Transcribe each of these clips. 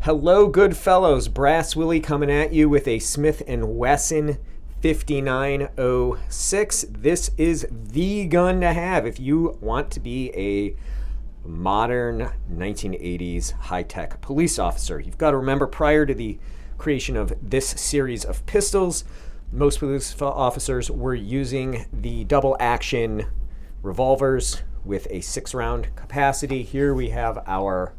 Hello, good fellows. Brass Willy coming at you with a Smith & Wesson 5906. This is the gun to have if you want to be a modern 1980s high-tech police officer. You've got to remember, prior to the creation of this series of pistols, most police officers were using the double-action revolvers with a 6-round capacity. Here we have our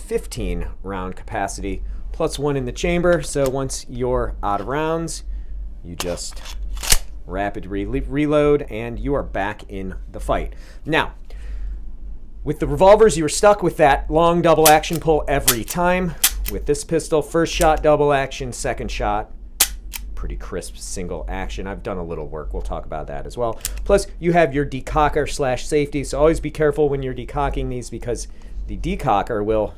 15-round capacity plus 1 in the chamber. So once you're out of rounds, you just rapid reload and you are back in the fight. Now, with the revolvers, you were stuck with that long double action pull every time. With this pistol, first shot double action, second shot pretty crisp single action. I've done a little work. We'll talk about that as well. Plus, you have your decocker / safety. So always be careful when you're decocking these, because the decocker will...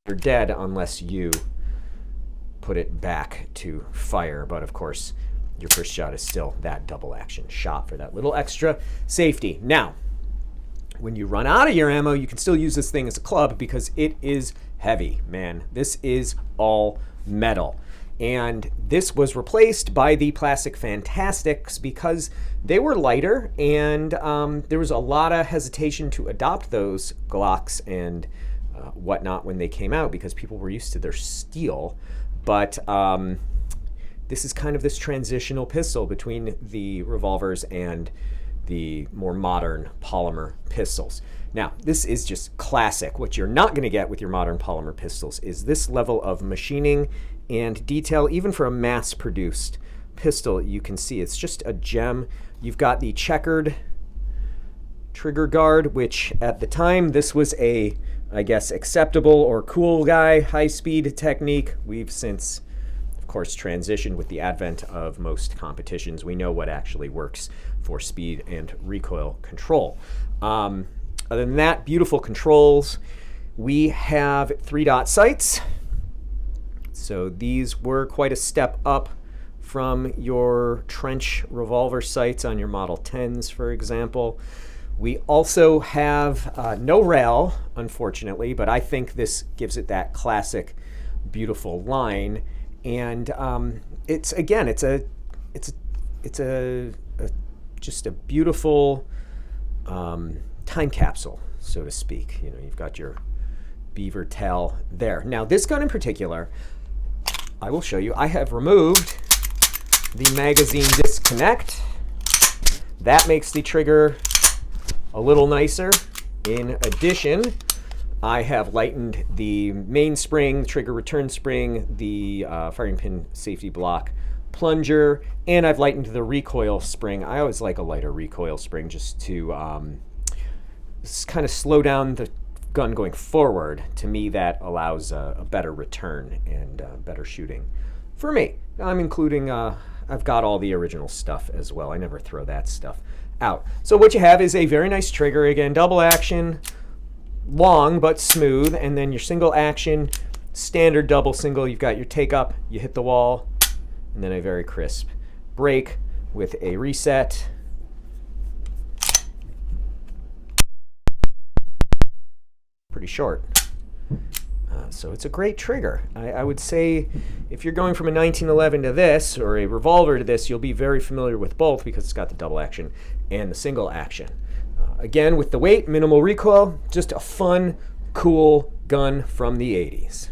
You're dead unless you put it back to fire. But of course, your first shot is still that double action shot for that little extra safety. Now, when you run out of your ammo, you can still use this thing as a club because it is heavy, man. This is all metal. And this was replaced by the plastic Fantastics because they were lighter, and there was a lot of hesitation to adopt those Glocks and whatnot when they came out because people were used to their steel. But this is kind of this transitional pistol between the revolvers and the more modern polymer pistols. Now, this is just classic. What you're not going to get with your modern polymer pistols is this level of machining and detail. Even for a mass-produced pistol, you can see it's just a gem. You've got the checkered trigger guard, which at the time, this was a, I guess, acceptable or cool guy high-speed technique. We've since, of course, transitioned with the advent of most competitions. We know what actually works for speed and recoil control. Other than that, beautiful controls. We have 3-dot sights. So these were quite a step up from your trench revolver sights on your Model 10s, for example. We also have no rail, unfortunately, but I think this gives it that classic, beautiful line. And it's just a beautiful time capsule, so to speak. You know, you've got your beaver tail there. Now, this gun in particular, I will show you. I have removed the magazine disconnect. That makes the trigger a little nicer. In addition, I have lightened the mainspring, trigger return spring, the firing pin safety block plunger, and I've lightened the recoil spring. I always like a lighter recoil spring just to kind of slow down the gun going forward. To me, that allows a better return and better shooting for me. I'm including, I've got all the original stuff as well. I never throw that stuff out. So what you have is a very nice trigger. Again, double action, long but smooth, and then your single action, standard double single. You've got your take up, you hit the wall, and then a very crisp break with a reset. Pretty short. So it's a great trigger. I would say if you're going from a 1911 to this, or a revolver to this, you'll be very familiar with both because it's got the double action and the single action. Again, with the weight, minimal recoil, just a fun, cool gun from the 80s.